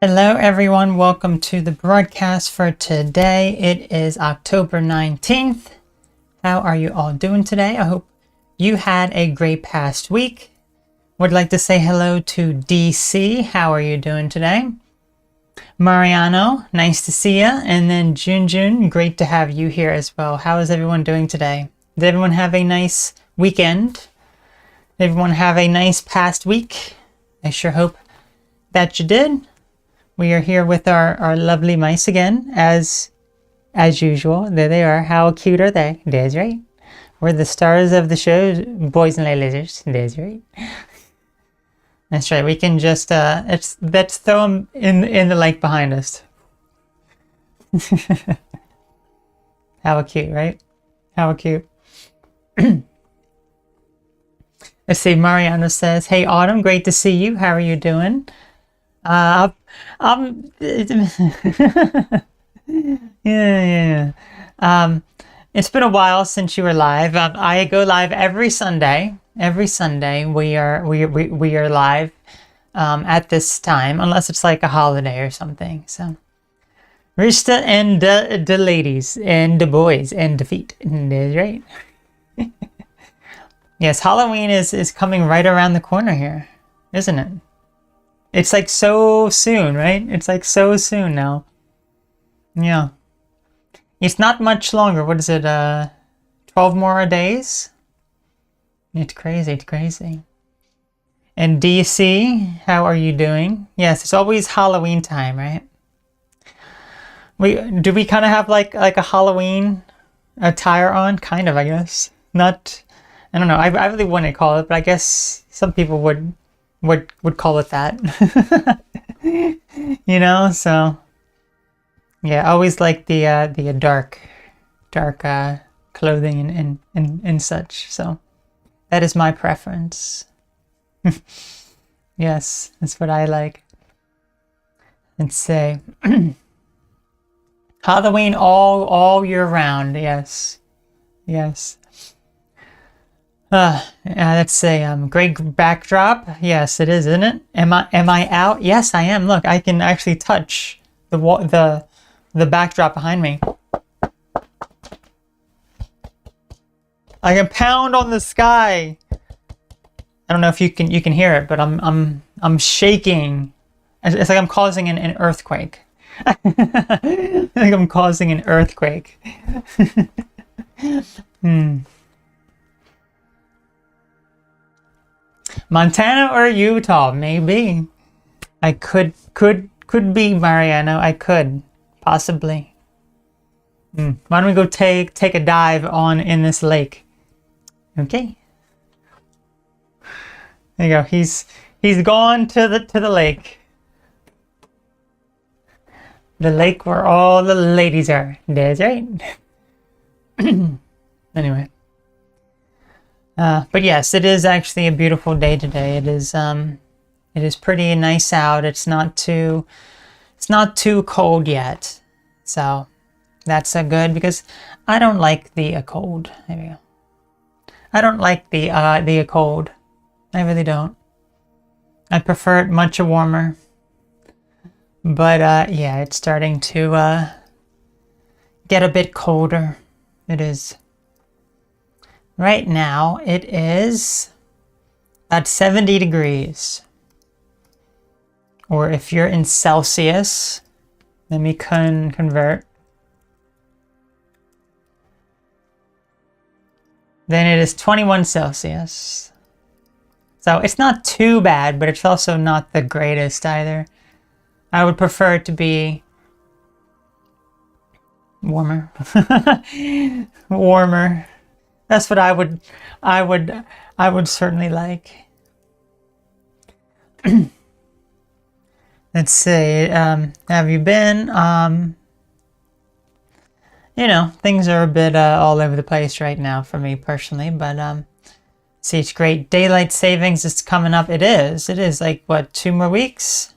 Hello everyone, welcome to the broadcast for today. It is October 19th. How are you all doing today? I hope you had a great past week. Would like to say hello to DC. How are you doing today? Mariano, nice to see you. And then Junjun, great to have you here as well. How is everyone doing today? Did everyone have a nice weekend? Did everyone have a nice past week? I sure hope that you did. We are here with our lovely mice again, as usual. There they are. How cute are they? That's right. We're the stars of the show, boys and lizards. That's right. That's right. We can just let's throw them in the lake behind us. How cute, right? How cute. Let's see. Mariano says, "Hey Autumn, great to see you. How are you doing?" Yeah. It's been a while since you were live. I go live every Sunday. Every Sunday we are live at this time, unless it's like a holiday or something. So, Rista and the ladies and the boys and the feet. That's right. Yes, Halloween is coming right around the corner here, isn't it? It's like so soon, right? It's like so soon now. Yeah. It's not much longer. What is it? 12 more days? It's crazy. It's crazy. And DC, how are you doing? Yes, it's always Halloween time, right? Do we kind of have like a Halloween attire on? Kind of, I guess. Not, I don't know. I really wouldn't call it, but I guess some people would call it that. You know, so yeah, always like the dark clothing and such. So that is my preference. Yes, that's what I like. Let's say Halloween all year round. Yes. Let's say great backdrop. Yes, it is, isn't it? Am I out? Yes, I am. Look, I can actually touch the backdrop behind me. I can pound on the sky. I don't know if you can hear it, but I'm shaking. It's like I'm causing an earthquake. I think I'm causing an earthquake. Montana or Utah, maybe. I could be Mariano. I could possibly. Why don't we go take a dive in this lake? Okay. There you go. He's gone to the lake. The lake where all the ladies are. That's right. Anyway. But yes, it is actually a beautiful day today. It is pretty nice out. It's not too cold yet. So that's good because I don't like the cold. There we go. I don't like the cold. I really don't. I prefer it much warmer. But yeah, it's starting to get a bit colder. It is. Right now, it is at 70 degrees. Or if you're in Celsius, let me convert. Then it is 21 Celsius. So it's not too bad, but it's also not the greatest either. I would prefer it to be warmer. Warmer. That's what I would certainly like. Let's see. Have you been? You know, things are a bit all over the place right now for me personally, but see, it's great. Daylight savings is coming up. It is like what, 2 more weeks?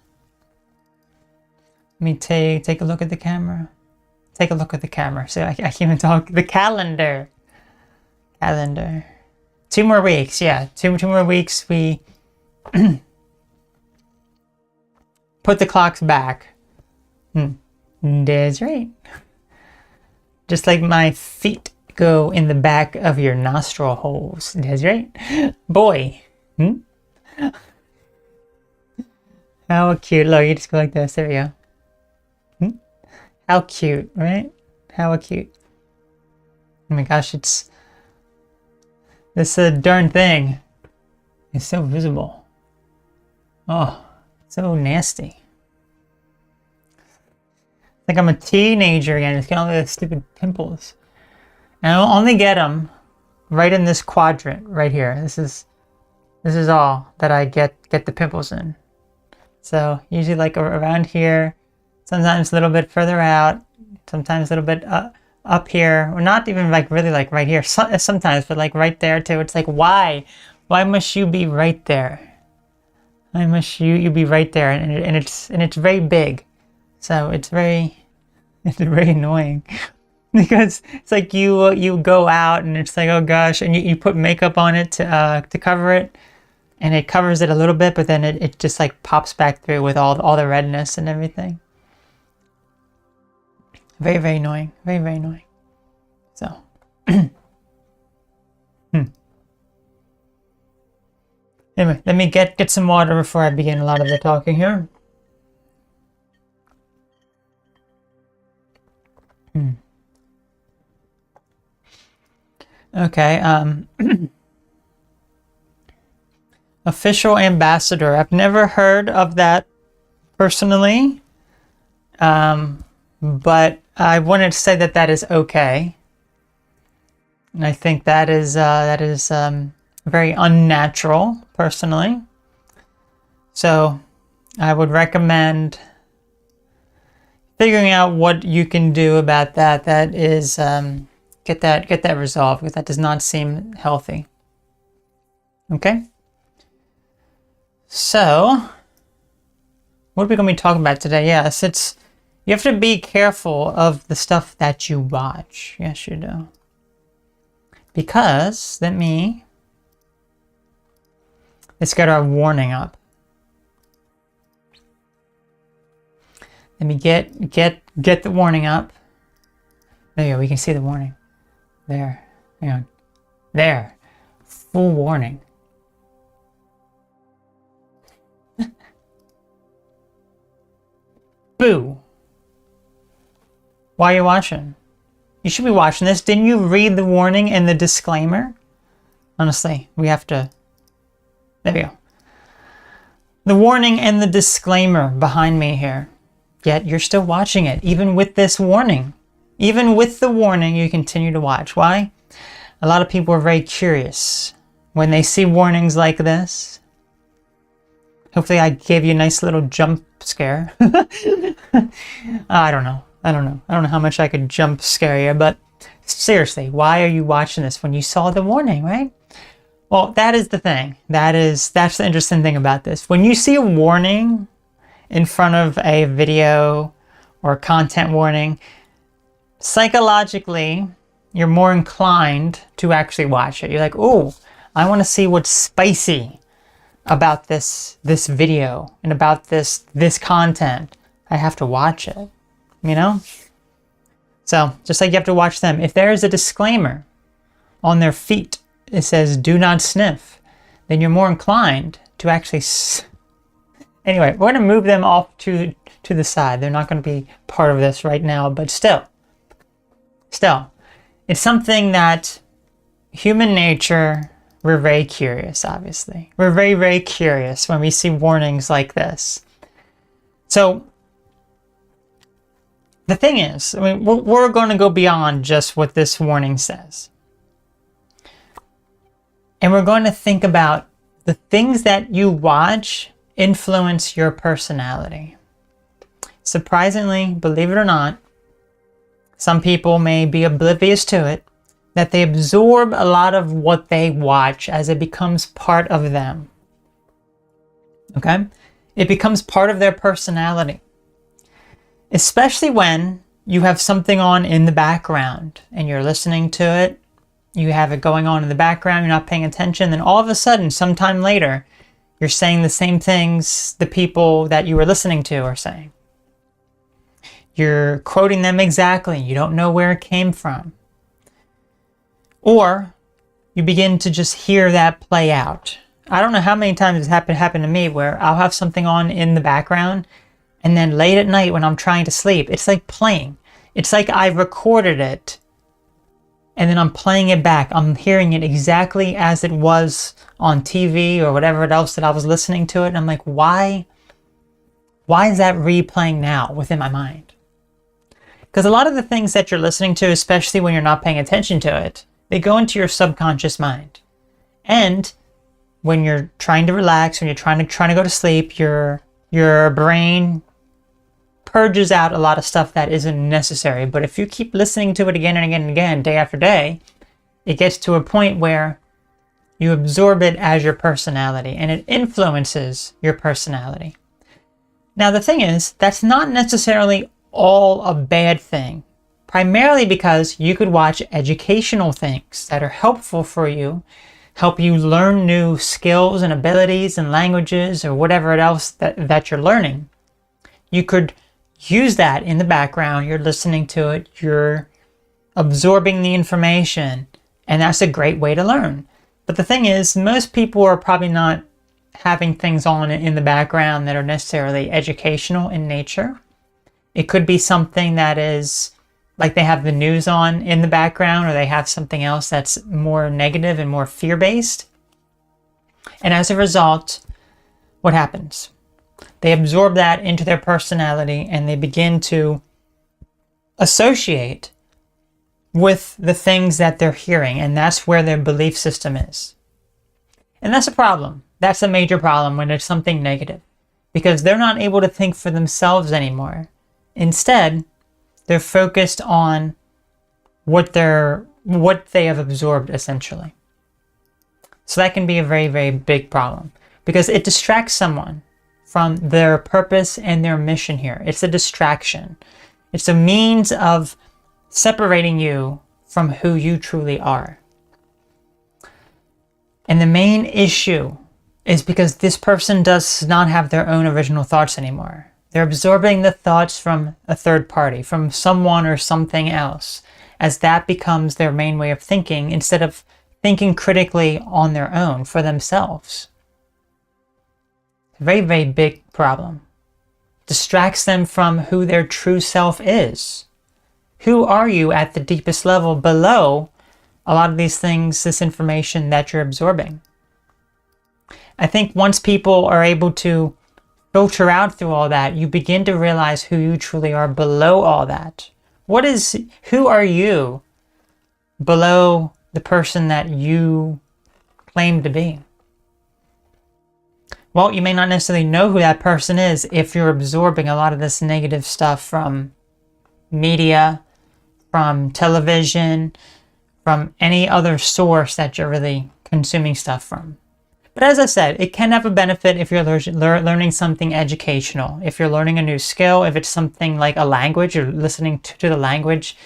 Let me take a look at the camera. Take a look at the camera. So I can't even talk. The calendar. 2 more weeks, yeah. Two more weeks. We put the clocks back. That's right. Just like my feet go in the back of your nostril holes. That's right. Boy. How cute. Look, you just go like this. There we go. How cute, right? How cute. Oh my gosh, it's... This darn thing is so visible. Oh, so nasty. Like I'm a teenager again, just getting all those stupid pimples. And I'll only get them right in this quadrant right here. This is all that I get the pimples in. So usually like around here, sometimes a little bit further out, sometimes a little bit up here, or not even like really like right here. Sometimes, but like right there too. It's like, why? Why must you be right there? Why must you be right there? And it's very big. So it's very annoying because it's like you go out and it's like, oh gosh, and you put makeup on it to cover it, and it covers it a little bit, but then it just like pops back through with all the redness and everything. Very, very annoying. Very, very annoying. So anyway, let me get some water before I begin a lot of the talking here. Okay, official ambassador. I've never heard of that personally, but I wanted to say that is okay. And I think that is very unnatural, personally. So I would recommend figuring out what you can do about that. That is, get that resolved, because that does not seem healthy. Okay? So, what are we going to be talking about today? Yes, you have to be careful of the stuff that you watch. Yes, you do. Because, let's get our warning up. Let me get the warning up. There you go, we can see the warning. There, hang on. There, full warning. Boo. Why are you watching? You should be watching this. Didn't you read the warning and the disclaimer? Honestly, we have to... There we go. The warning and the disclaimer behind me here. Yet you're still watching it, even with this warning. Even with the warning, you continue to watch. Why? A lot of people are very curious when they see warnings like this. Hopefully I gave you a nice little jump scare. I don't know. I don't know how much I could jump scare you, but seriously, why are you watching this when you saw the warning, right? Well, that is the thing. That's the interesting thing about this. When you see a warning in front of a video or content warning, psychologically, you're more inclined to actually watch it. You're like, oh, I want to see what's spicy about this video and about this content. I have to watch it, you know? So, just like you have to watch them. If there is a disclaimer on their feet, it says, do not sniff, then you're more inclined to actually... Anyway, we're going to move them off to the side. They're not going to be part of this right now, but still, it's something that human nature, we're very curious, obviously. We're very, very curious when we see warnings like this. So, the thing is, I mean, we're going to go beyond just what this warning says. And we're going to think about the things that you watch influence your personality. Surprisingly, believe it or not, some people may be oblivious to it, that they absorb a lot of what they watch as it becomes part of them. Okay? It becomes part of their personality. Especially when you have something on in the background and you're listening to it, you have it going on in the background, you're not paying attention, then all of a sudden, sometime later, You're saying the same things the people that you were listening to are saying. You're quoting them exactly. You don't know where it came from. Or you begin to just hear that play out. I don't know how many times it's happened to me where I'll have something on in the background, and then late at night when I'm trying to sleep, it's like playing. It's like I recorded it and then I'm playing it back. I'm hearing it exactly as it was on TV or whatever else that I was listening to it. And I'm like, why is that replaying now within my mind? Because a lot of the things that you're listening to, especially when you're not paying attention to it, they go into your subconscious mind. And when you're trying to relax, when you're trying to go to sleep, your brain purges out a lot of stuff that isn't necessary. But if you keep listening to it again and again and again, day after day, it gets to a point where you absorb it as your personality and it influences your personality. Now, the thing is, that's not necessarily all a bad thing, primarily because you could watch educational things that are helpful for you, help you learn new skills and abilities and languages or whatever else that you're learning. You could use that in the background. You're listening to it, you're absorbing the information, and that's a great way to learn. But the thing is, most people are probably not having things on in the background that are necessarily educational in nature. It could be something that is like they have the news on in the background, or they have something else that's more negative and more fear-based. And as a result, what happens? They absorb that into their personality and they begin to associate with the things that they're hearing, and that's where their belief system is. And that's a problem. That's a major problem when it's something negative, because they're not able to think for themselves anymore. Instead, they're focused on what they have absorbed, essentially. So that can be a very, very big problem, because it distracts someone from their purpose and their mission here. It's a distraction. It's a means of separating you from who you truly are. And the main issue is because this person does not have their own original thoughts anymore. They're absorbing the thoughts from a third party, from someone or something else, as that becomes their main way of thinking instead of thinking critically on their own for themselves. A very, very big problem. Distracts them from who their true self is. Who are you at the deepest level below a lot of these things, this information that you're absorbing? I think once people are able to filter out through all that, you begin to realize who you truly are below all that. Who are you below the person that you claim to be? Well, you may not necessarily know who that person is if you're absorbing a lot of this negative stuff from media, from television, from any other source that you're really consuming stuff from. But as I said, it can have a benefit if you're learning something educational, if you're learning a new skill, if it's something like a language, you're listening to the language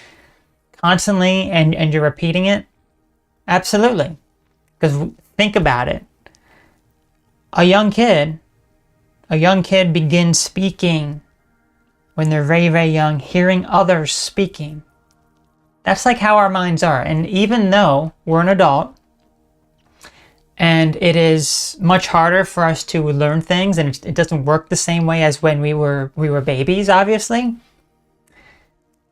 constantly and you're repeating it. Absolutely. Because think about it. A young kid begins speaking when they're very, very young, hearing others speaking. That's like how our minds are. And even though we're an adult, and it is much harder for us to learn things, and it doesn't work the same way as when we were babies, obviously.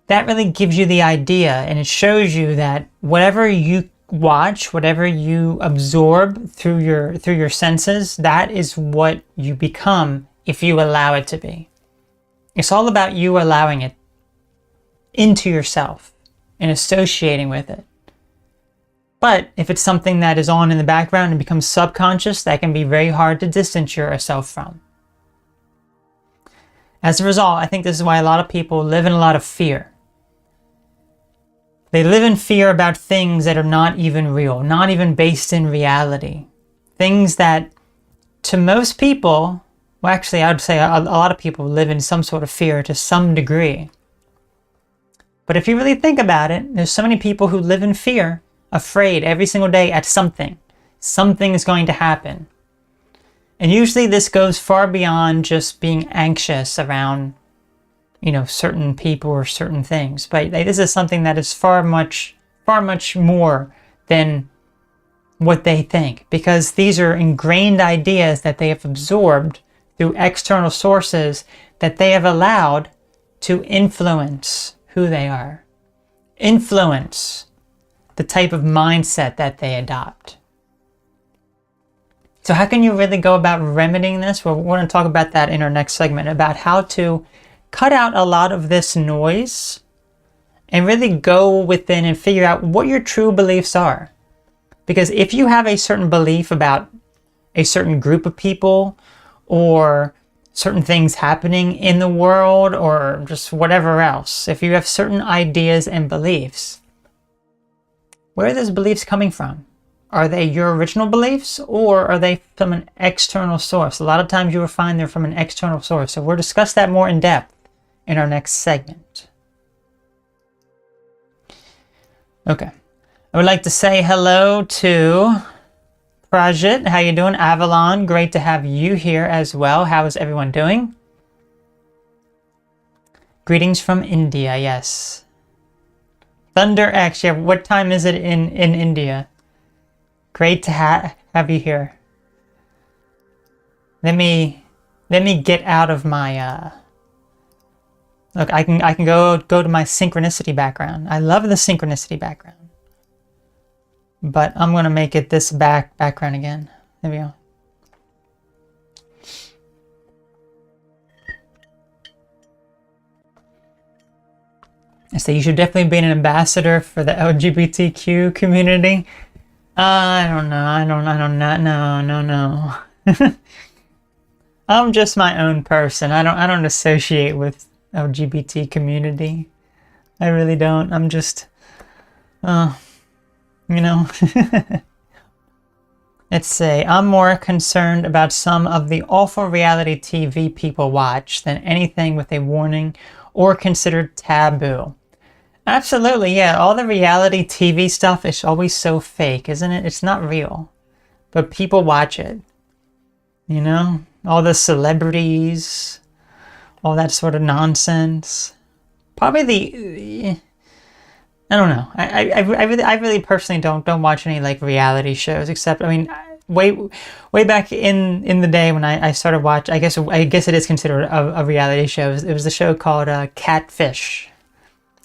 That really gives you the idea, and it shows you that whatever you watch, whatever you absorb through your senses, that is what you become if you allow it to be. It's all about you allowing it into yourself and associating with it. But if it's something that is on in the background and becomes subconscious, that can be very hard to distance yourself from. As a result, I think this is why a lot of people live in a lot of fear. They live in fear about things that are not even real, not even based in reality. Things that, to most people, well, actually, I would say a lot of people live in some sort of fear to some degree. But if you really think about it, there's so many people who live in fear, afraid every single day at something. Something is going to happen. And usually this goes far beyond just being anxious around, certain people or certain things. But this is something that is far much more than what they think, because these are ingrained ideas that they have absorbed through external sources that they have allowed to influence who they are, influence the type of mindset that they adopt. So how can you really go about remedying this? Well, we're going to talk about that in our next segment, about how to cut out a lot of this noise and really go within and figure out what your true beliefs are. Because if you have a certain belief about a certain group of people or certain things happening in the world or just whatever else, if you have certain ideas and beliefs, where are those beliefs coming from? Are they your original beliefs, or are they from an external source? A lot of times you will find they're from an external source. So we'll discuss that more in depth in our next segment. Okay. I would like to say hello to Prajit. How you doing? Avalon, great to have you here as well. How is everyone doing? Greetings from India, yes. Thunder X, yeah, what time is it in India? Great to have you here. Let me get out of my look, I can go to my synchronicity background. I love the synchronicity background. But I'm gonna make it this background again. There we go. I say you should definitely be an ambassador for the LGBTQ community. I don't know. I'm just my own person. I don't associate with LGBT community. I really don't. I'm just, Let's say, I'm more concerned about some of the awful reality TV people watch than anything with a warning or considered taboo. Absolutely, yeah. All the reality TV stuff is always so fake, isn't it? It's not real. But people watch it. All the celebrities, all that sort of nonsense. Probably I don't know. I really personally don't watch any like reality shows, except way back in the day when I started watching. I guess it is considered a reality show. It was a show called Catfish.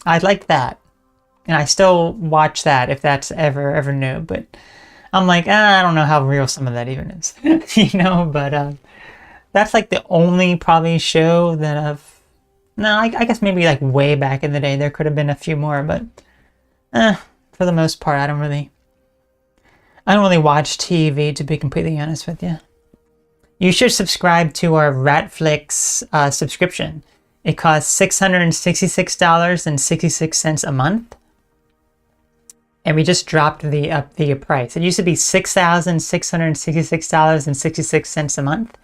I liked that, and I still watch that if that's ever new. But I'm like, I don't know how real some of that even is, But that's like the only probably show that I've. No, I guess maybe like way back in the day there could have been a few more, but for the most part, I don't really watch TV, to be completely honest with you. You should subscribe to our Ratflix subscription. It costs $666.66 a month. And we just dropped the price. It used to be $6,666.66 a month.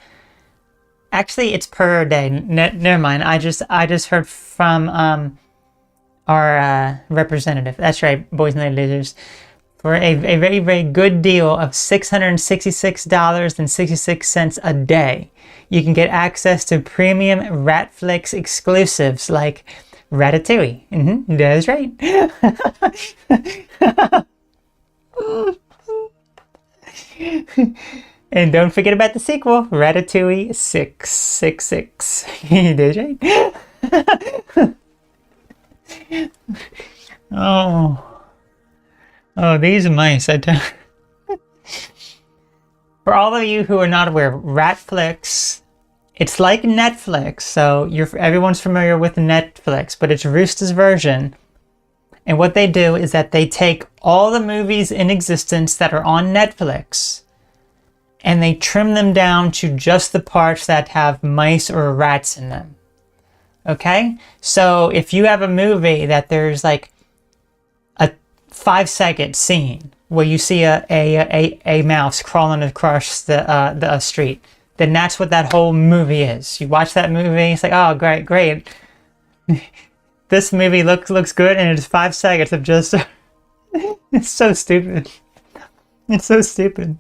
Actually, it's per day. Never mind. I just heard from our representative. That's right, boys and ladies. For a very, very good deal of $666.66 a day, you can get access to premium Ratflix exclusives like Ratatouille. That's right. And don't forget about the sequel, Ratatouille 666. That's right. Oh, these mice. For all of you who are not aware, Ratflix, it's like Netflix. So everyone's familiar with Netflix, but it's Rooster's version. And what they do is that they take all the movies in existence that are on Netflix and they trim them down to just the parts that have mice or rats in them. Okay? So if you have a movie that there's like a 5-second scene where you see a mouse crawling across the street, then that's what that whole movie is. You watch that movie, it's like, oh, great. This movie looks good, and it's 5 seconds of just... It's so stupid. It's so stupid.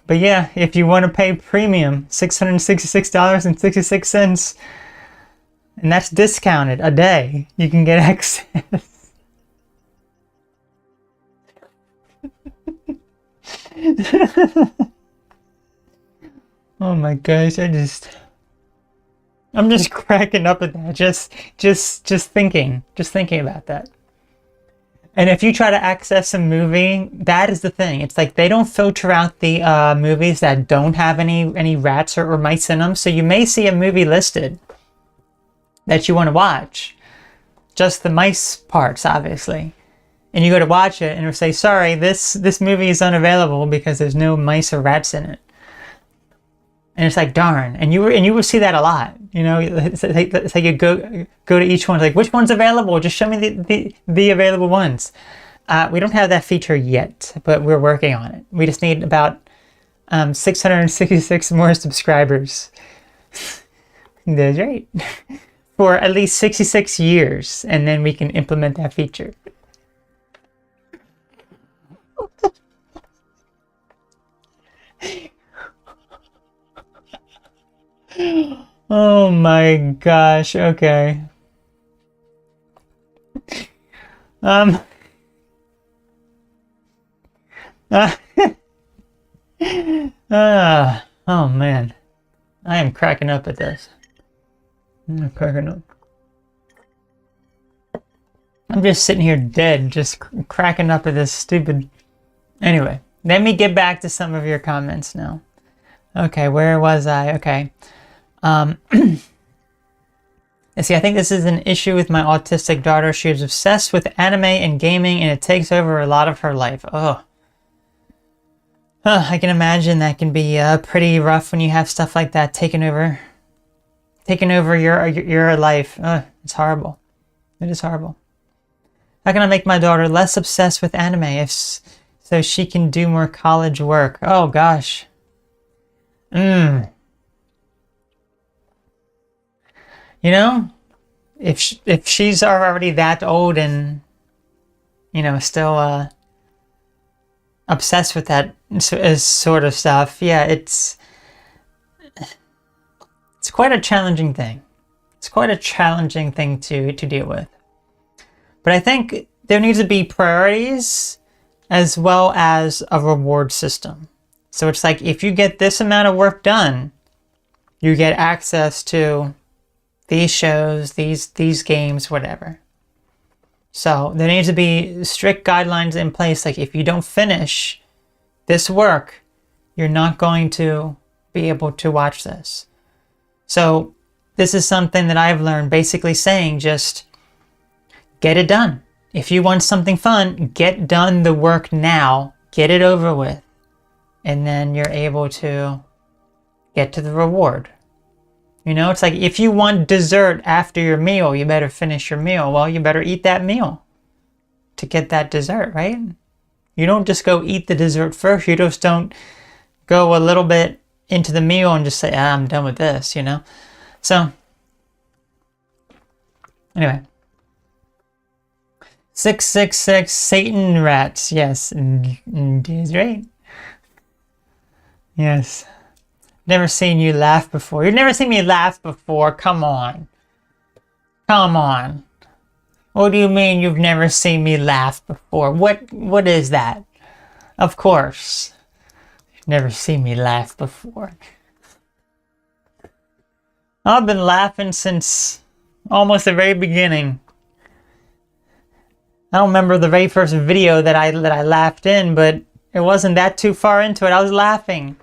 But yeah, if you want to pay premium, $666.66, and that's discounted a day, you can get access. Oh my gosh, I'm just cracking up at that. Just thinking about that. And if you try to access a movie, that is the thing. It's like they don't filter out the movies that don't have any rats or mice in them. So you may see a movie listed that you want to watch, just the mice parts, obviously. And you go to watch it, and it'll say, "Sorry, this movie is unavailable because there's no mice or rats in it." And it's like, darn. And you will see that a lot. You know, it's like you go to each one, like, which one's available? Just show me the available ones. We don't have that feature yet, but we're working on it. We just need about 666 more subscribers. That's right. For at least 66 years, and then we can implement that feature. Oh my gosh, okay. Um oh man. I am cracking up at this. I'm cracking up. I'm just sitting here dead, just cracking up at this stupid... Anyway, let me get back to some of your comments now. Okay, where was I? Okay. See, I think this is an issue with my autistic daughter. She is obsessed with anime and gaming, and it takes over a lot of her life. Oh. I can imagine that can be pretty rough when you have stuff like that taking over your life. It's horrible. It is horrible. How can I make my daughter less obsessed with anime so she can do more college work? Oh gosh. You know, if she's already that old and, you know, still obsessed with that sort of stuff, yeah, it's quite a challenging thing. It's quite a challenging thing to deal with. But I think there needs to be priorities as well as a reward system. So it's like, if you get this amount of work done, you get access to these shows, these games, whatever. So there needs to be strict guidelines in place. Like, if you don't finish this work, you're not going to be able to watch this. So this is something that I've learned, basically saying, just get it done. If you want something fun, get done the work now, get it over with, and then you're able to get to the reward. You know, it's like, if you want dessert after your meal, you better finish your meal. Well, you better eat that meal to get that dessert, right? You don't just go eat the dessert first. You just don't go a little bit into the meal and just say, I'm done with this, you know? So, anyway. 666 Satan rats. Yes, that's right. Yes. Never seen you laugh before. You've never seen me laugh before. Come on. Come on. What do you mean you've never seen me laugh before? What is that? Of course. You've never seen me laugh before. I've been laughing since almost the very beginning. I don't remember the very first video that I laughed in, but it wasn't that too far into it. I was laughing.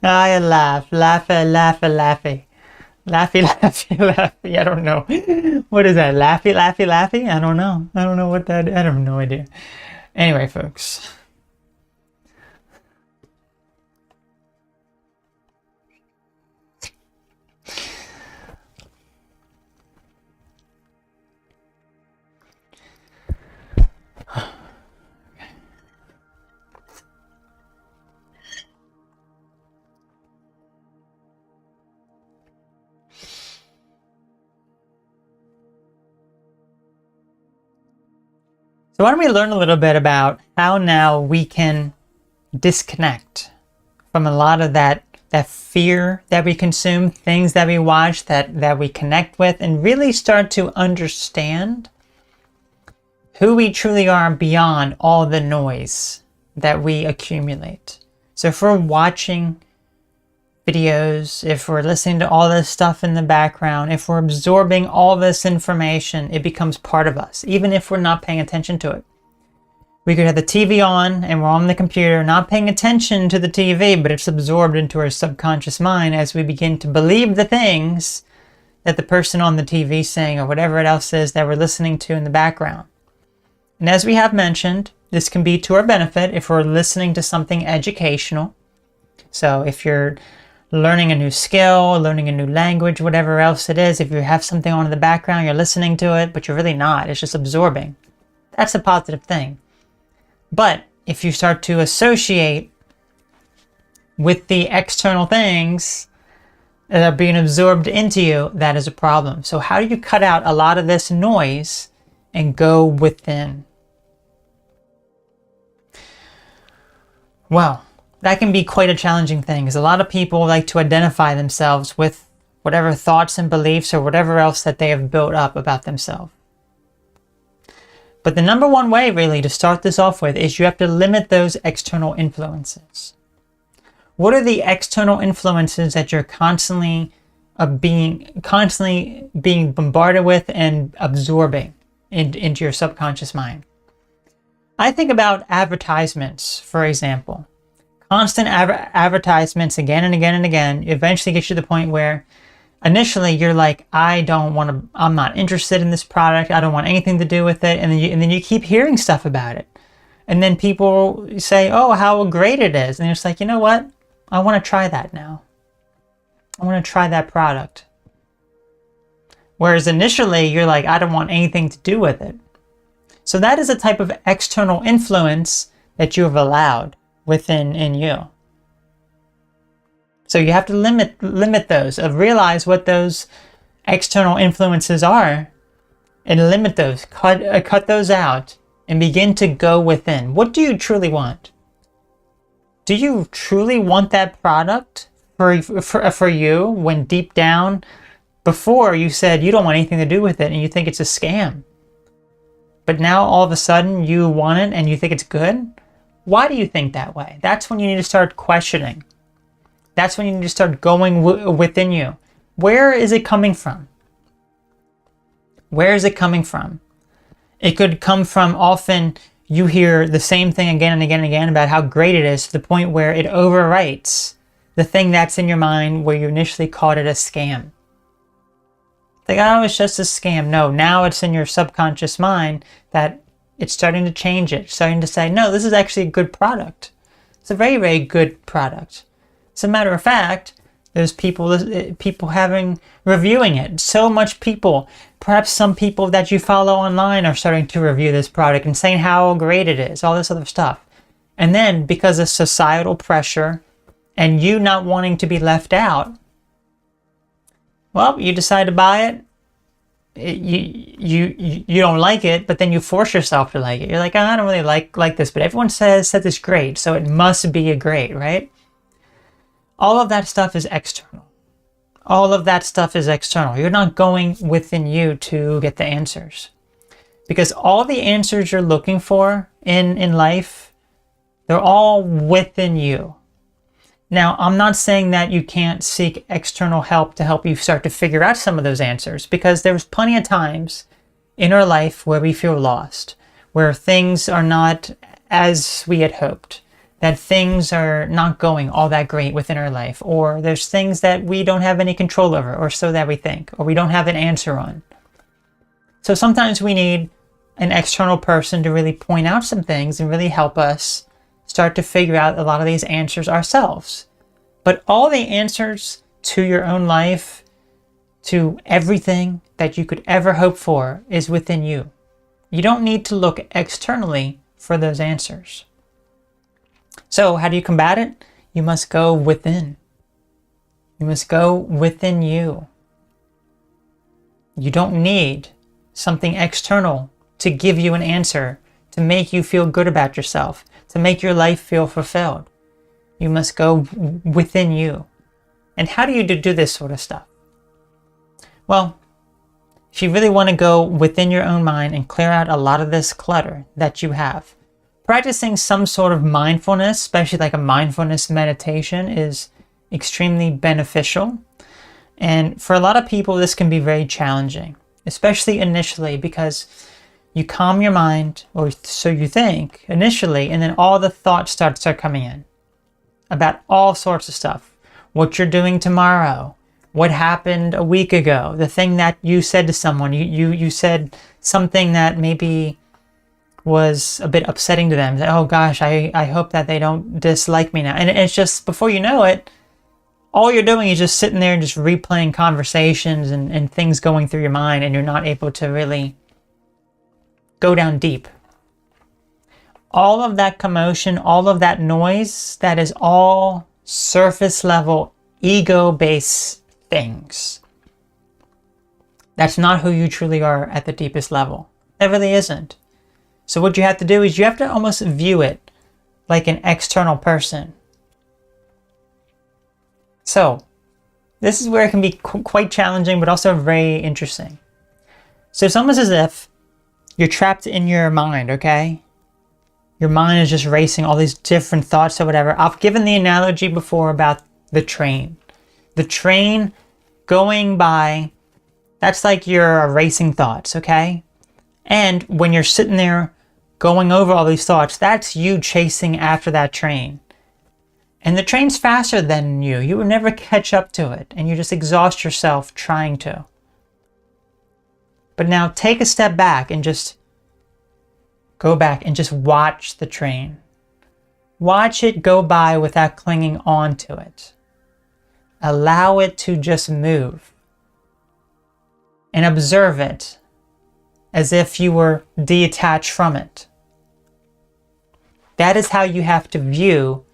I laugh, laughy. I don't know. What is that? Laughy? I don't know. I don't know what that, I have no idea. Anyway, folks. So why don't we learn a little bit about how now we can disconnect from a lot of that fear that we consume, things that we watch, that we connect with, and really start to understand who we truly are beyond all the noise that we accumulate. So if we're watching videos, if we're listening to all this stuff in the background, if we're absorbing all this information, it becomes part of us, even if we're not paying attention to it. We could have the TV on and we're on the computer, not paying attention to the TV, but it's absorbed into our subconscious mind as we begin to believe the things that the person on the TV is saying, or whatever it else is that we're listening to in the background. And as we have mentioned, this can be to our benefit if we're listening to something educational. So if you're learning a new skill, learning a new language, whatever else it is, if you have something on in the background, you're listening to it, but you're really not, it's just absorbing. That's a positive thing. But if you start to associate with the external things that are being absorbed into you, that is a problem. So how do you cut out a lot of this noise and go within? Well, that can be quite a challenging thing, because a lot of people like to identify themselves with whatever thoughts and beliefs or whatever else that they have built up about themselves. But the number one way really to start this off with is you have to limit those external influences. What are the external influences that you're constantly being bombarded with and absorbing into your subconscious mind? I think about advertisements, for example. Constant advertisements again and again and again eventually gets you to the point where initially you're like, I'm not interested in this product. I don't want anything to do with it. And then you keep hearing stuff about it. And then people say, oh, how great it is. And you're just like, you know what? I want to try that now. I want to try that product. Whereas initially you're like, I don't want anything to do with it. So that is a type of external influence that you have allowed within you. So you have to limit those, realize what those external influences are, and limit those, cut those out, and begin to go within. What do you truly want? Do you truly want that product for you, when deep down, before you said you don't want anything to do with it and you think it's a scam? But now all of a sudden you want it and you think it's good? Why do you think that way? That's when you need to start questioning. That's when you need to start going within you. Where is it coming from? Where is it coming from? It could come from, often you hear the same thing again and again and again about how great it is, to the point where it overwrites the thing that's in your mind where you initially called it a scam. Like, oh, it's just a scam. No, now it's in your subconscious mind that it's starting to change it. It's starting to say, no, this is actually a good product. It's a very, very good product. As a matter of fact, there's people reviewing it. So much people, perhaps some people that you follow online are starting to review this product and saying how great it is, all this other stuff. And then because of societal pressure and you not wanting to be left out, well, you decide to buy it. You don't like it, but then you force yourself to like it. You're like, oh, I don't really like this, but everyone says it's great, so it must be a great, right? All of that stuff is external. All of that stuff is external. You're not going within you to get the answers. Because all the answers you're looking for in life, they're all within you. Now, I'm not saying that you can't seek external help to help you start to figure out some of those answers, because there's plenty of times in our life where we feel lost, where things are not as we had hoped, that things are not going all that great within our life, or there's things that we don't have any control over, or so that we think, or we don't have an answer on. So sometimes we need an external person to really point out some things and really help us start to figure out a lot of these answers ourselves. But all the answers to your own life, to everything that you could ever hope for, is within you. You don't need to look externally for those answers. So how do you combat it? You must go within. You must go within you. You don't need something external to give you an answer, to make you feel good about yourself, to make your life feel fulfilled. You must go within you. And how do you do this sort of stuff? Well, if you really want to go within your own mind and clear out a lot of this clutter that you have, practicing some sort of mindfulness, especially like a mindfulness meditation, is extremely beneficial. And for a lot of people, this can be very challenging, especially initially, because you calm your mind, or so you think initially, and then all the thoughts start coming in about all sorts of stuff. What you're doing tomorrow, what happened a week ago, the thing that you said to someone, you said something that maybe was a bit upsetting to them. Oh gosh, I hope that they don't dislike me now. And it's just, before you know it, all you're doing is just sitting there and just replaying conversations and things going through your mind, and you're not able to really go down deep. All of that commotion, all of that noise, that is all surface level, ego-based things. That's not who you truly are at the deepest level. It really isn't. So what you have to do is you have to almost view it like an external person. So this is where it can be quite challenging, but also very interesting. So it's almost as if you're trapped in your mind, okay? Your mind is just racing all these different thoughts or whatever. I've given the analogy before about the train. The train going by, that's like your racing thoughts, okay? And when you're sitting there going over all these thoughts, that's you chasing after that train. And the train's faster than you. You will never catch up to it, and you just exhaust yourself trying to. But now take a step back and just go back and just watch the train. Watch it go by without clinging on to it. Allow it to just move. And observe it as if you were detached from it. That is how you have to view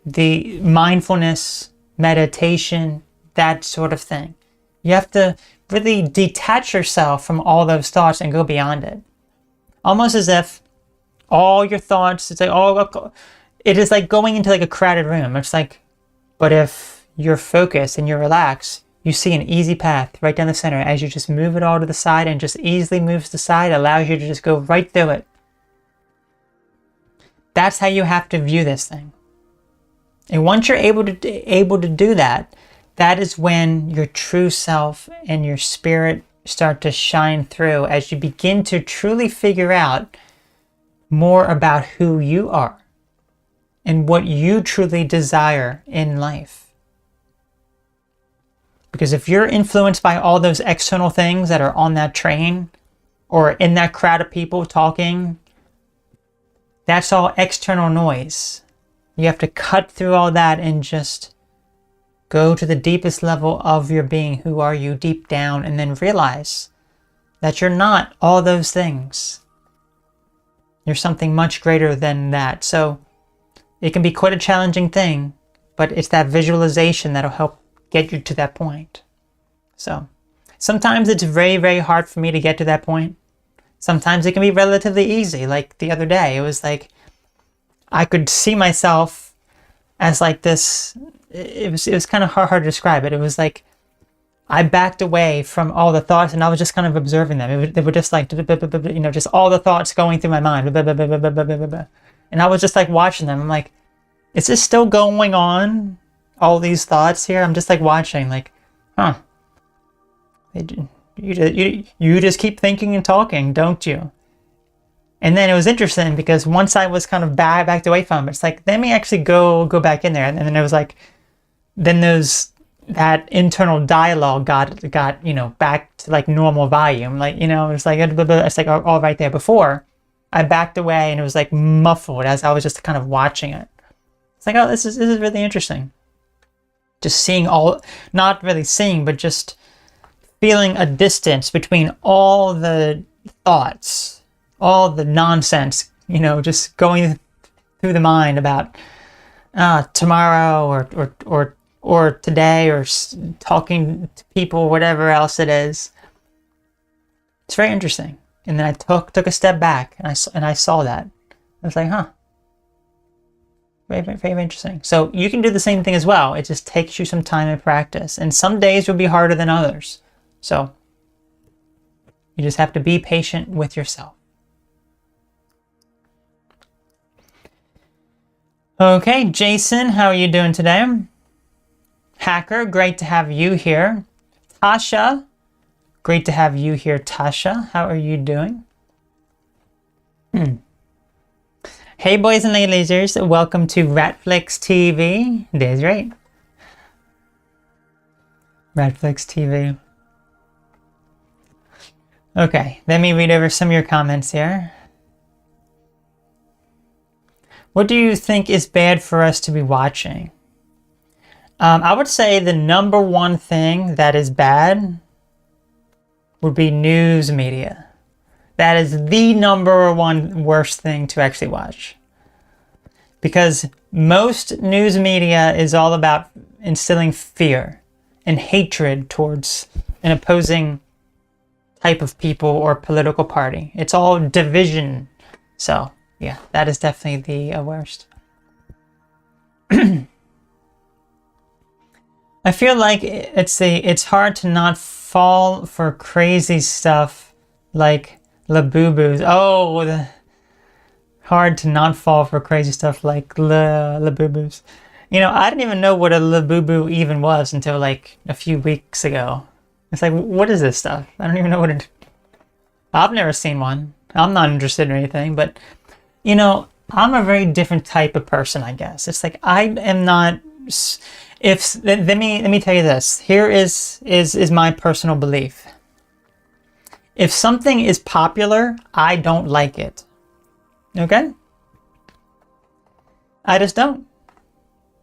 the mindfulness, meditation, that sort of thing. You have to really detach yourself from all those thoughts and go beyond it. Almost as if all your thoughts, it's like it is like going into like a crowded room. It's like, but if you're focused and you're relaxed, you see an easy path right down the center as you just move it all to the side, and just easily moves to the side, allows you to just go right through it. That's how you have to view this thing. And once you're able to do that, that is when your true self and your spirit start to shine through, as you begin to truly figure out more about who you are and what you truly desire in life. Because if you're influenced by all those external things that are on that train or in that crowd of people talking, that's all external noise. You have to cut through all that and just go to the deepest level of your being. Who are you deep down? And then realize that you're not all those things. You're something much greater than that. So it can be quite a challenging thing, but it's that visualization that'll help get you to that point. So sometimes it's very, very hard for me to get to that point. Sometimes it can be relatively easy. Like the other day, it was like I could see myself as like this. It was kind of hard to describe it. It was like I backed away from all the thoughts, and I was just kind of observing them. They were just like, just all the thoughts going through my mind. And I was just like watching them. I'm like, is this still going on? All these thoughts here? I'm just like watching, like, huh. You just keep thinking and talking, don't you? And then it was interesting because once I was kind of backed away from it, it's like, let me actually go back in there. And then it was like, then that internal dialogue got back to like normal volume. Like, it's like all right there. Before I backed away and it was like muffled as I was just kind of watching it. It's like, oh, this is really interesting. Just seeing not really seeing, but just feeling a distance between all the thoughts, all the nonsense, just going through the mind about tomorrow or today, or talking to people, whatever else it is. It's very interesting. And then I took a step back and I saw that. I was like, huh, Very, very, very interesting. So you can do the same thing as well. It just takes you some time and practice. And some days will be harder than others. So you just have to be patient with yourself. Okay, Jason, how are you doing today? Hacker, great to have you here. Tasha, great to have you here, Tasha. How are you doing? Hey, boys and ladies, welcome to Ratflix TV. That's right. Ratflix TV. Okay, let me read over some of your comments here. What do you think is bad for us to be watching? I would say the number one thing that is bad would be news media. That is the number one worst thing to actually watch. Because most news media is all about instilling fear and hatred towards an opposing type of people or political party. It's all division. So, yeah, that is definitely the worst. I feel like it's hard to not fall for crazy stuff like Labubus. Oh, hard to not fall for crazy stuff like Labubus. You know, I didn't even know what a Labubu even was until like a few weeks ago. It's like, what is this stuff? I don't even know what it... I've never seen one. I'm not interested in anything, but you know, I'm a very different type of person, I guess. It's like I am not... let me tell you this. Here is my personal belief. If something is popular, I don't like it. Okay? I just don't.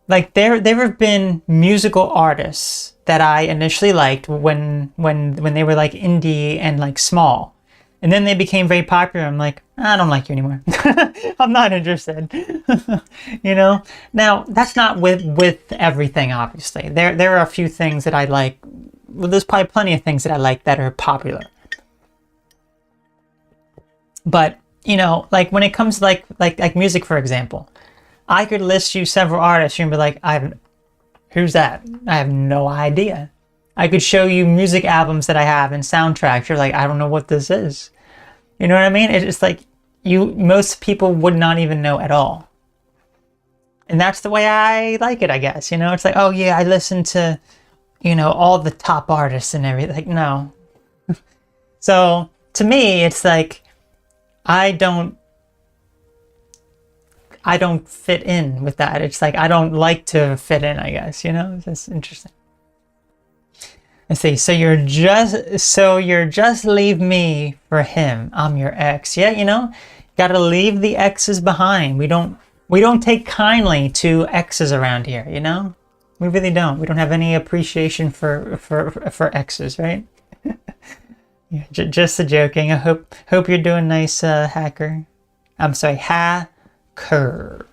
Like there have been musical artists that I initially liked when they were like indie and like small. And then they became very popular. I'm like, I don't like you anymore. I'm not interested. You know? Now, that's not with everything, obviously. There are a few things that I like. Well, there's probably plenty of things that I like that are popular. But, you know, like when it comes to like music, for example, I could list you several artists and be like, who's that? I have no idea. I could show you music albums that I have and soundtracks. You're like, I don't know what this is. You know what I mean? It's like most people would not even know at all. And that's the way I like it, I guess. You know, it's like, oh yeah, I listen to, you know, all the top artists and everything. Like, no. So to me, it's like, I don't fit in with that. It's like, I don't like to fit in, I guess, you know? It's interesting. Let's see. So you're just leave me for him. I'm your ex. Yeah, you know, gotta leave the exes behind. We don't take kindly to exes around here, you know? We really don't. We don't have any appreciation for exes, right? Yeah, just a joking. I hope you're doing nice, hacker. I'm sorry, hacker.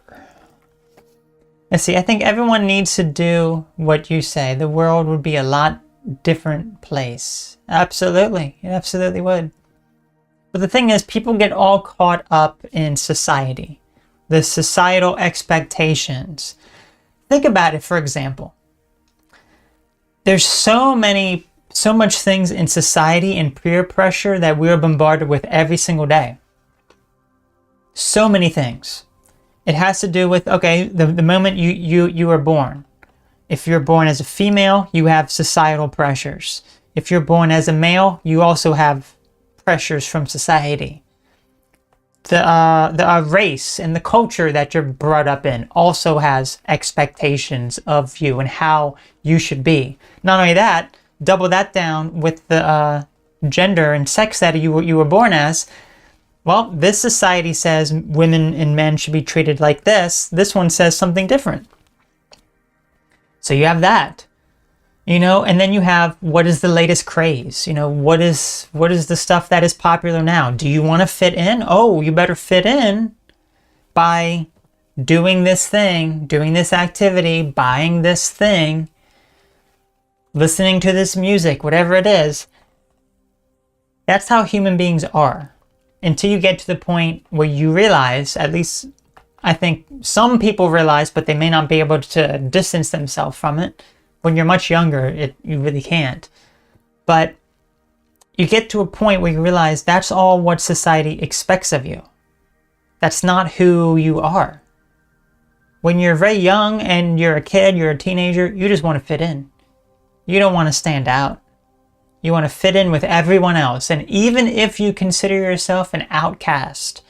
Let's see. I think everyone needs to do what you say. The world would be a lot different place. Absolutely. It absolutely would. But the thing is, people get all caught up in society, the societal expectations. Think about it, for example. There's so much things in society and peer pressure that we're bombarded with every single day. So many things. It has to do with, okay, the moment you are born. If you're born as a female, you have societal pressures. If you're born as a male, you also have pressures from society. The race and the culture that you're brought up in also has expectations of you and how you should be. Not only that, double that down with the gender and sex that you were born as. Well, this society says women and men should be treated like this. This one says something different. So you have that, you know, and then you have what is the latest craze? You know, what is the stuff that is popular now? Do you want to fit in? Oh, you better fit in by doing this thing, doing this activity, buying this thing, listening to this music, whatever it is. That's how human beings are. Until you get to the point where you realize, at least I think some people realize, but they may not be able to distance themselves from it. When you're much younger, you really can't. But you get to a point where you realize that's all what society expects of you. That's not who you are. When you're very young and you're a kid, you're a teenager, you just want to fit in. You don't want to stand out. You want to fit in with everyone else. And even if you consider yourself an outcast,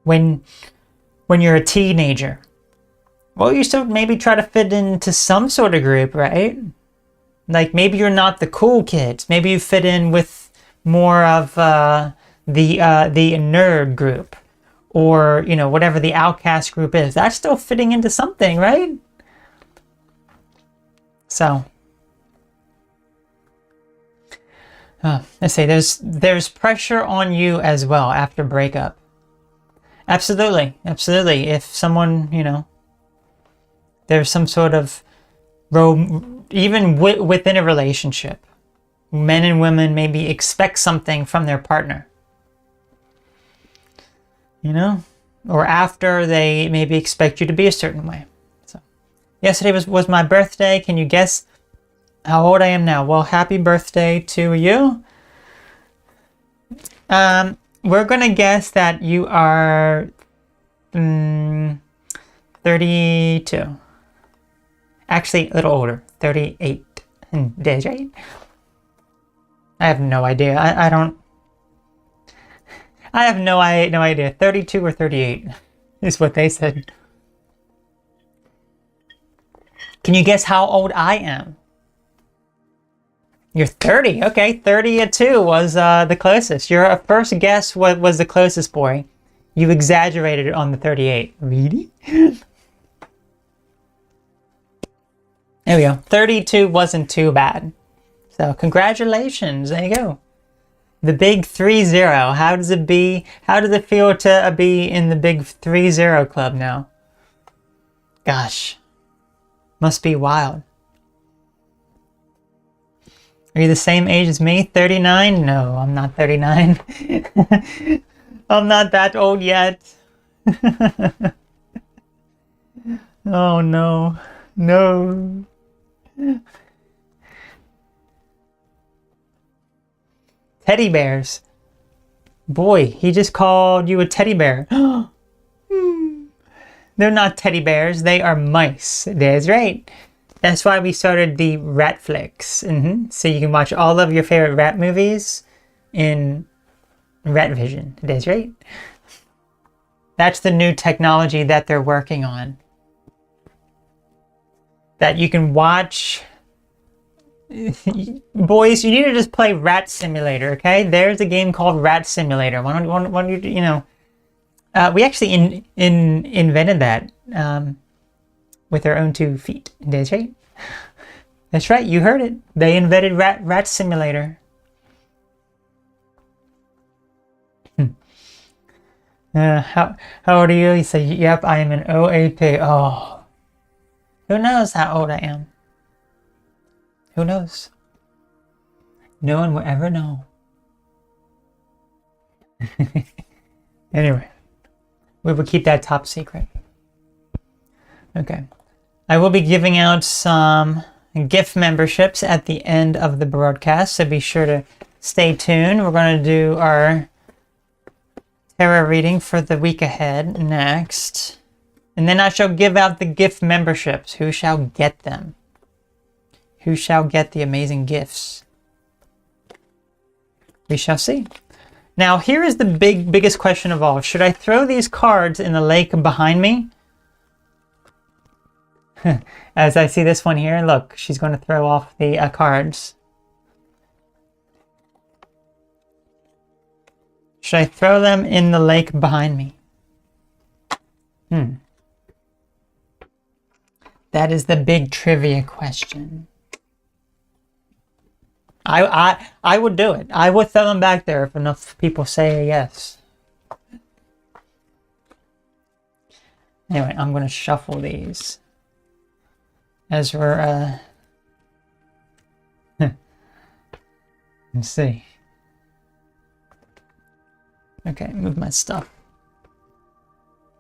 when you're a teenager, well, you still maybe try to fit into some sort of group, right? Like maybe you're not the cool kids. Maybe you fit in with more of the nerd group, or whatever the outcast group is. That's still fitting into something, right? So, let's say there's pressure on you as well after breakup. Absolutely. If someone, there's some sort of even within a relationship, men and women maybe expect something from their partner. Or after they maybe expect you to be a certain way. So, yesterday was my birthday. Can you guess how old I am now? Well, happy birthday to you. We're gonna guess that you are 32. Actually, a little older, 38 days, right? I have no idea. I don't. I have no idea. 32 or 38 is what they said. Can you guess how old I am? You're 30. Okay, 32 was the closest. Your first guess was the closest, boy. You exaggerated it on the 38. Really? There we go. 32 wasn't too bad. So congratulations. There you go. The big 3-0. How does it feel to be in the big 3-0 club now? Gosh. Must be wild. Are you the same age as me? 39? No, I'm not 39. I'm not that old yet. Oh no. No. Teddy bears. Boy, he just called you a teddy bear. They're not teddy bears, they are mice. That's right. That's why we started the Ratflix. So you can watch all of your favorite rat movies in Rat Vision. That's right. That's the new technology that they're working on. That you can watch. Boys, you need to just play Rat Simulator, okay? There's a game called Rat Simulator. Why don't you, we actually invented that with our own 2 feet. That's right. That's right, you heard it. They invented Rat Simulator. How old are you? You say, yep, I am an OAP. Oh. Who knows how old I am? Who knows? No one will ever know. Anyway, we will keep that top secret. Okay. I will be giving out some gift memberships at the end of the broadcast, so be sure to stay tuned. We're going to do our tarot reading for the week ahead next. And then I shall give out the gift memberships. Who shall get them? Who shall get the amazing gifts? We shall see. Now, here is the biggest question of all. Should I throw these cards in the lake behind me? As I see this one here, look, she's going to throw off the cards. Should I throw them in the lake behind me? That is the big trivia question. I would do it. I would throw them back there if enough people say yes. Anyway, I'm going to shuffle these as we're let's see. Okay, move my stuff.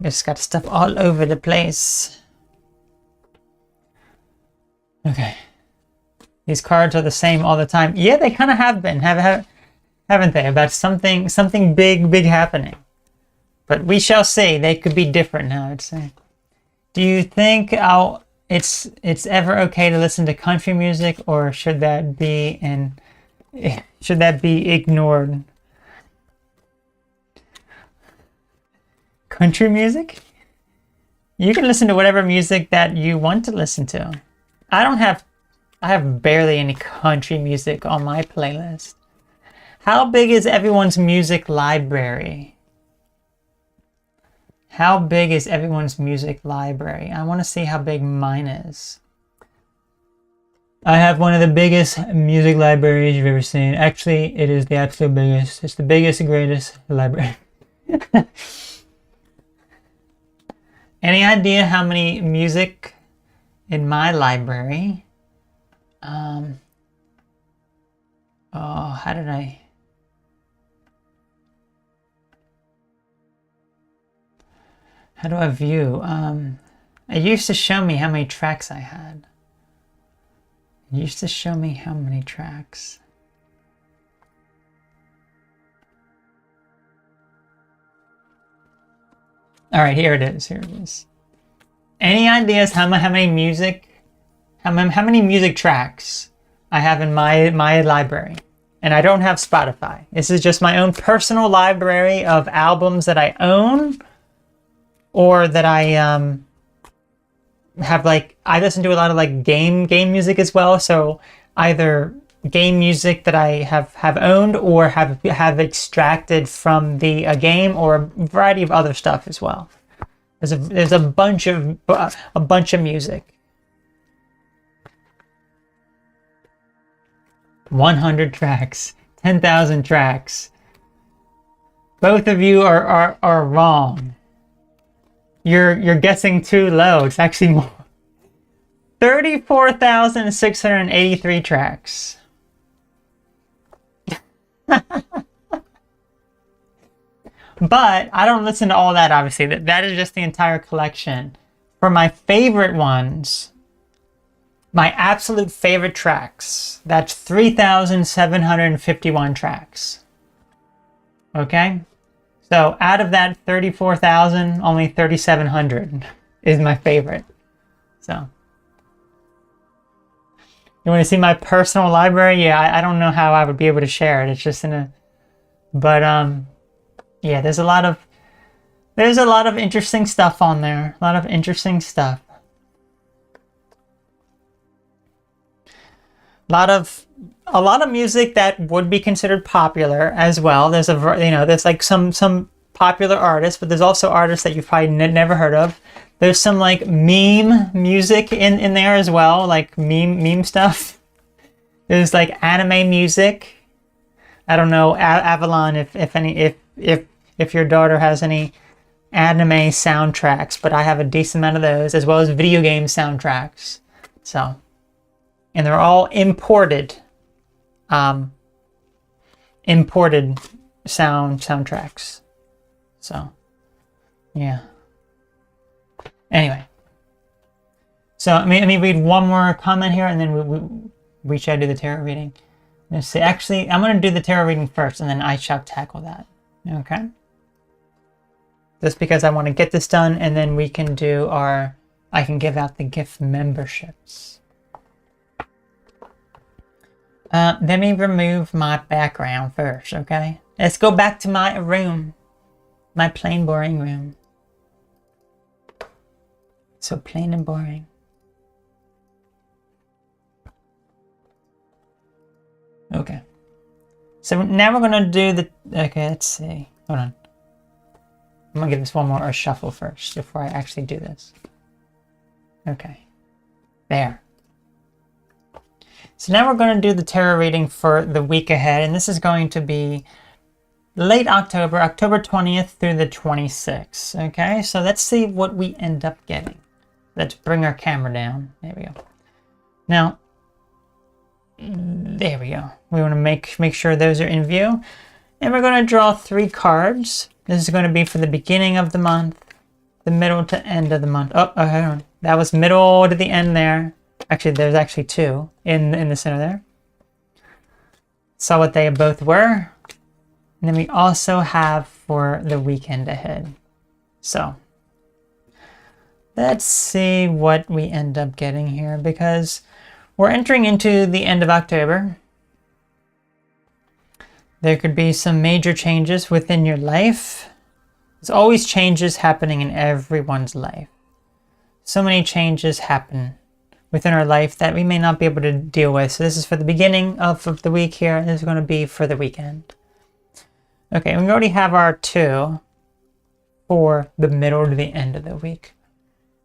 Just got stuff all over the place. Okay. These cards are the same all the time. Yeah, they kind of have been, haven't they? About something big happening. But we shall see. They could be different now, I'd say. Do you think it's ever okay to listen to country music, or should that be ignored? Country music? You can listen to whatever music that you want to listen to. I have barely any country music on my playlist. How big is everyone's music library? How big is everyone's music library? I want to see how big mine is. I have one of the biggest music libraries you've ever seen. Actually, it is the absolute biggest. It's the biggest and greatest library. Any idea how many music in my library? How do I view? It used to show me how many tracks I had. It used to show me how many tracks. All right, here it is. Here it is. Any ideas how many music tracks I have in my library? And I don't have Spotify. This is just my own personal library of albums that I own, or that I have, like, I listen to a lot of like game music as well. So either game music that I have owned or have extracted from the game, or a variety of other stuff as well. There's a bunch of music. 100 tracks, 10,000 tracks. Both of you are wrong. You're guessing too low. It's actually more. 34,683 tracks. But I don't listen to all that, obviously. That is just the entire collection. For my favorite ones, my absolute favorite tracks, that's 3,751 tracks. Okay? So out of that 34,000, only 3,700 is my favorite. So you want to see my personal library? Yeah, I don't know how I would be able to share it. It's just in a, but yeah, there's a lot of interesting stuff on there. A lot of interesting stuff. A lot of music that would be considered popular as well. There's there's like some popular artists, but there's also artists that you've probably never heard of. There's some like meme music in there as well, like meme stuff. There's like anime music. I don't know, Avalon, if your daughter has any anime soundtracks, but I have a decent amount of those, as well as video game soundtracks. So, and they're all imported soundtracks. So, yeah. Anyway, so let me read one more comment here, and then we shall do the tarot reading. Let's see. Actually, I'm going to do the tarot reading first, and then I shall tackle that. Okay. Just because I want to get this done, and then we can do I can give out the gift memberships. Let me remove my background first, okay? Let's go back to my room. My plain, boring room. So plain and boring. Okay. So now we're going to do the... Okay, let's see. Hold on. I'm going to give this one more shuffle first before I actually do this. Okay. There. So now we're going to do the tarot reading for the week ahead, and this is going to be late October, October 20th through the 26th. Okay, so let's see what we end up getting. Let's bring our camera down. There we go. Now, there we go. We want to make sure those are in view. And we're going to draw 3 cards. This is going to be for the beginning of the month, The middle to end of the month. Oh, okay, hold on. That was middle to the end there. Actually, there's actually two in the center there. Saw what they both were. And then we also have for the weekend ahead. So let's see what we end up getting here, because we're entering into the end of October. There could be some major changes within your life. There's always changes happening in everyone's life. So many changes happen within our life that we may not be able to deal with. So this is for the beginning of the week here, and this is going to be for the weekend. Okay, we already have our 2 for the middle to the end of the week.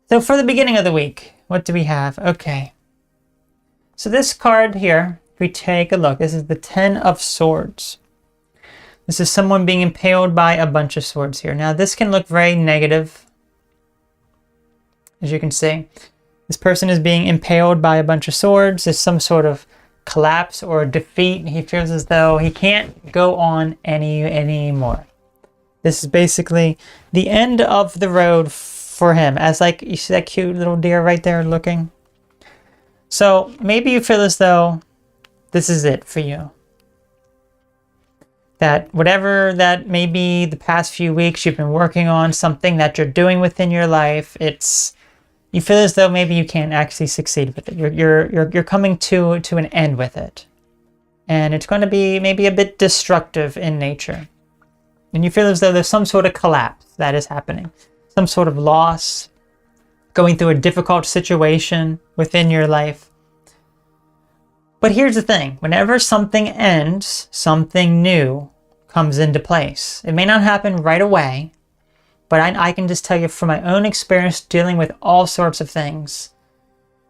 So for the beginning of the week, what do we have? Okay. So this card here, if we take a look, this is the 10 of Swords. This is someone being impaled by a bunch of swords here. Now this can look very negative. As you can see, this person is being impaled by a bunch of swords. There's some sort of collapse or defeat. He feels as though he can't go on anymore. This is basically the end of the road for him. As like, you see that cute little deer right there looking? So maybe you feel as though this is it for you. That whatever that maybe the past few weeks you've been working on, something that you're doing within your life, you feel as though maybe you can't actually succeed with it. You're coming to an end with it. And it's going to be maybe a bit destructive in nature. And you feel as though there's some sort of collapse that is happening. Some sort of loss, going through a difficult situation within your life. But here's the thing. Whenever something ends, something new comes into place. It may not happen right away, but I can just tell you from my own experience dealing with all sorts of things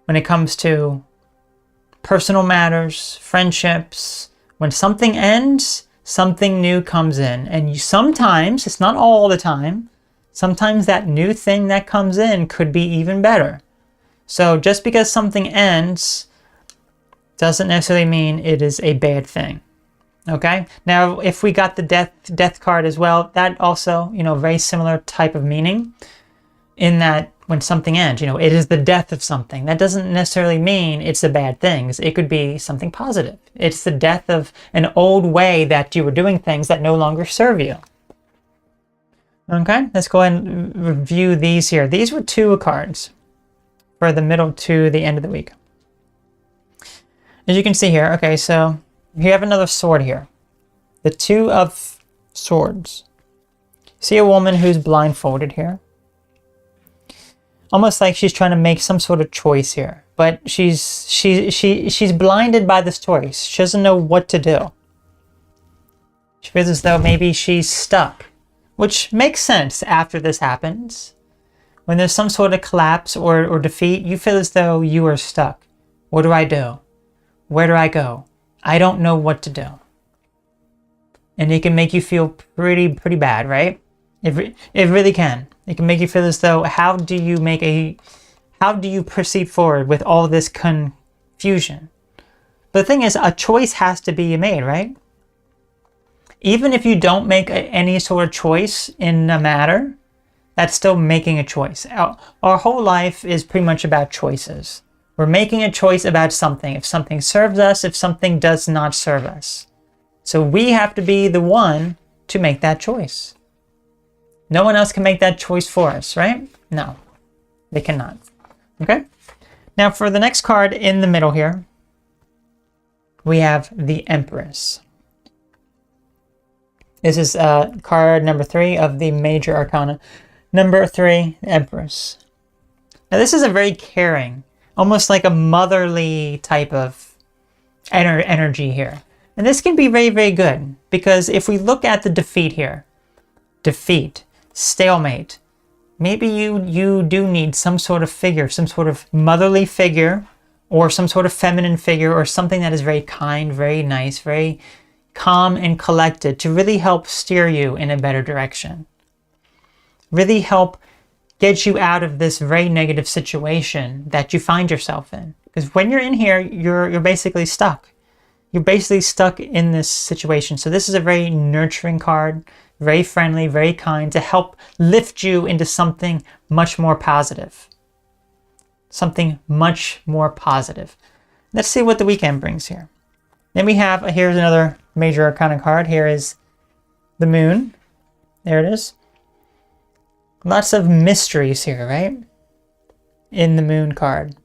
when it comes to personal matters, friendships. When something ends, something new comes in. And sometimes, it's not all the time, sometimes that new thing that comes in could be even better. So just because something ends doesn't necessarily mean it is a bad thing. Okay, now if we got the death card as well, that also, very similar type of meaning, in that when something ends, it is the death of something. That doesn't necessarily mean it's a bad thing. It could be something positive. It's the death of an old way that you were doing things that no longer serve you. Okay, let's go ahead and review these here. These were 2 cards for the middle to the end of the week. As you can see here, okay, so you have another sword here. The 2 of Swords. See a woman who's blindfolded here. Almost like she's trying to make some sort of choice here. But she's blinded by this choice. She doesn't know what to do. She feels as though maybe she's stuck. Which makes sense after this happens. When there's some sort of collapse or defeat, you feel as though you are stuck. What do I do? Where do I go? I don't know what to do. And it can make you feel pretty bad, right? It really can. It can make you feel as though, how do you proceed forward with all this confusion? But the thing is, a choice has to be made, right? Even if you don't make any sort of choice in a matter, that's still making a choice. Our whole life is pretty much about choices. We're making a choice about something. If something serves us, if something does not serve us. So we have to be the one to make that choice. No one else can make that choice for us, right? No, they cannot. Okay? Now for the next card in the middle here, we have the Empress. This is card number 3 of the Major Arcana. Number 3, Empress. Now this is a very caring, almost like a motherly type of energy here. And this can be very good, because if we look at the defeat here, defeat, stalemate, maybe you do need some sort of figure, some sort of motherly figure, or some sort of feminine figure, or something that is very kind, very nice, very calm and collected, to really help steer you in a better direction. Really help get you out of this very negative situation that you find yourself in. Because when you're in here, you're basically stuck. You're basically stuck in this situation. So this is a very nurturing card, very friendly, very kind, to help lift you into something much more positive. Something much more positive. Let's see what the weekend brings here. Then we have, here's another major arcana card. Here is the moon. There it is. Lots of mysteries here, right? In the moon card.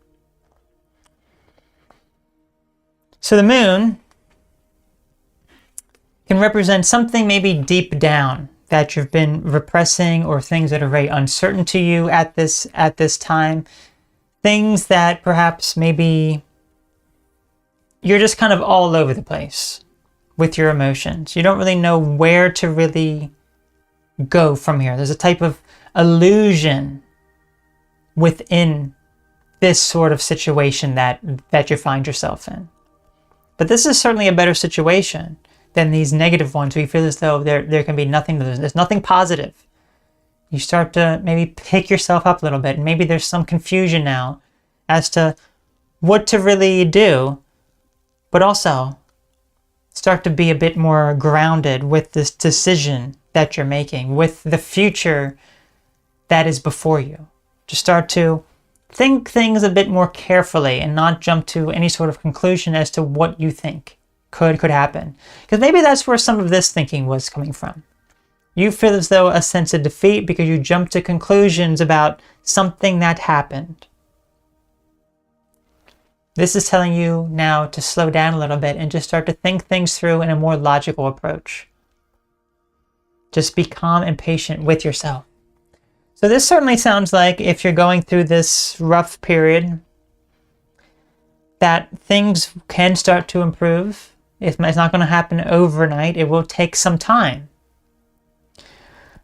So the moon can represent something maybe deep down that you've been repressing, or things that are very uncertain to you at this time. Things that perhaps maybe you're just kind of all over the place with your emotions. You don't really know where to really go from here. There's a type of illusion within this sort of situation that you find yourself in. But this is certainly a better situation than these negative ones where you feel as though there can be nothing, there's nothing positive. You start to maybe pick yourself up a little bit, and maybe there's some confusion now as to what to really do, but also start to be a bit more grounded with this decision that you're making, with the future that is before you. To start to think things a bit more carefully and not jump to any sort of conclusion as to what you think could happen. Because maybe that's where some of this thinking was coming from. You feel as though a sense of defeat because you jump to conclusions about something that happened. This is telling you now to slow down a little bit and just start to think things through in a more logical approach. Just be calm and patient with yourself. So this certainly sounds like, if you're going through this rough period, that things can start to improve. It's not going to happen overnight. It will take some time.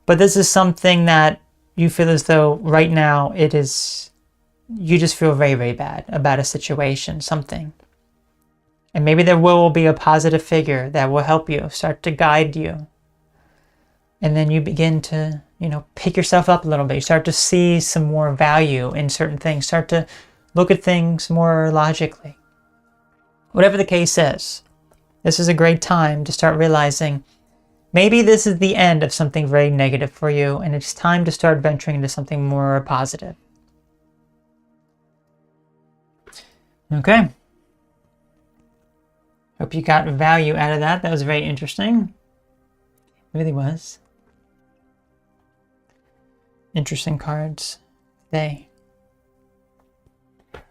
But this is something that you feel as though right now you just feel very, very bad about a situation, something. And maybe there will be a positive figure that will help you, start to guide you. And then you begin to, pick yourself up a little bit. You start to see some more value in certain things. Start to look at things more logically. Whatever the case is, this is a great time to start realizing maybe this is the end of something very negative for you, and it's time to start venturing into something more positive. Okay. Hope you got value out of that. That was very interesting. It really was. Interesting cards today.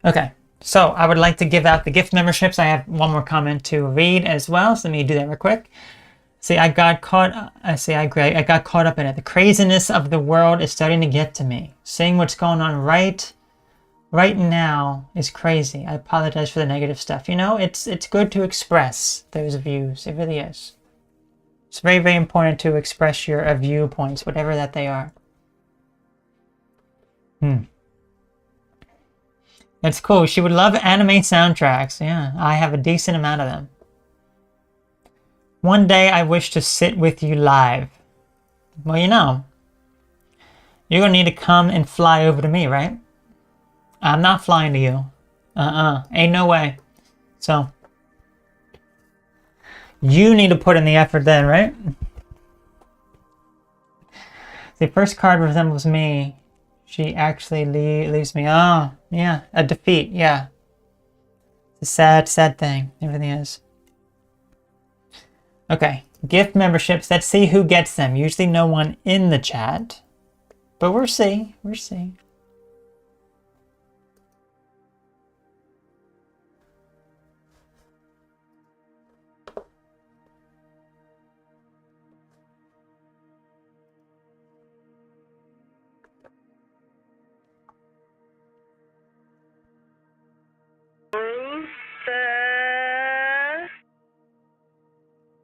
Okay, so I would like to give out the gift memberships. I have one more comment to read as well, so let me do that real quick. See, I got caught up in it. The craziness of the world is starting to get to me. Seeing what's going on right now is crazy. I apologize for the negative stuff. It's good to express those views. It really is. It's very, very important to express your viewpoints, whatever that they are. That's cool. She would love anime soundtracks. Yeah, I have a decent amount of them. One day I wish to sit with you live. Well, you're going to need to come and fly over to me, right? I'm not flying to you. Ain't no way. So, you need to put in the effort then, right? The first card resembles me. She actually leaves me. Oh, yeah. A defeat, yeah. It's a sad, sad thing. Everything is. Okay. Gift memberships. Let's see who gets them. Usually no one in the chat. But we'll see. We'll see.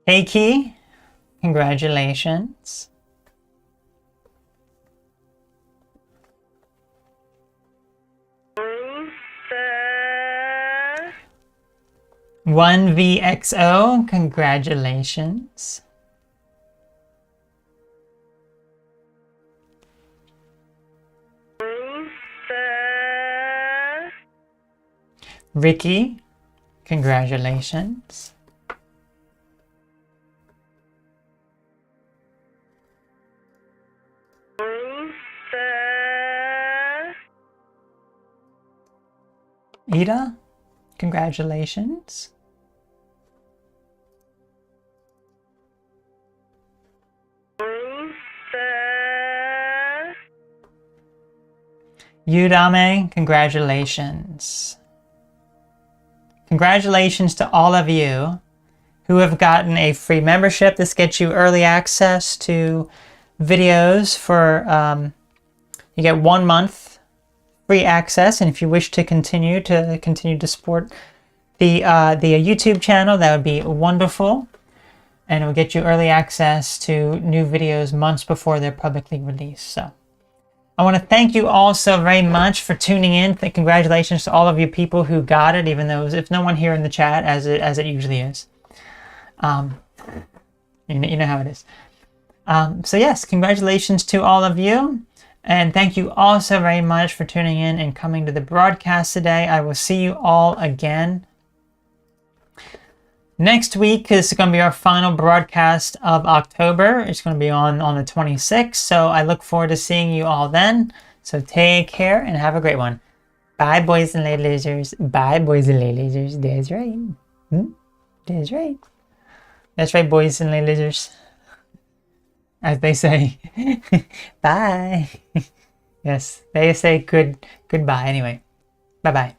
Hey Key, congratulations. One VXO, congratulations. Ricky, congratulations. Ida, congratulations. Udame, congratulations. Congratulations to all of you who have gotten a free membership. This gets you early access to videos for, you get 1 month free access. And if you wish to continue to support the YouTube channel, that would be wonderful. And it will get you early access to new videos months before they're publicly released. So I want to thank you all so very much for tuning in. Congratulations to all of you people who got it, even though if no one here in the chat, as it usually is. You know how it is. So yes, congratulations to all of you. And thank you all so very much for tuning in and coming to the broadcast today. I will see you all again next week. This is going to be our final broadcast of October. It's going to be on the 26th. So I look forward to seeing you all then. So take care and have a great one. Bye, boys and lady losers. Bye, boys and lady losers. That's right. That's right. That's right, boys and lady losers. As they say. Bye. Yes, they say goodbye anyway. Bye-bye.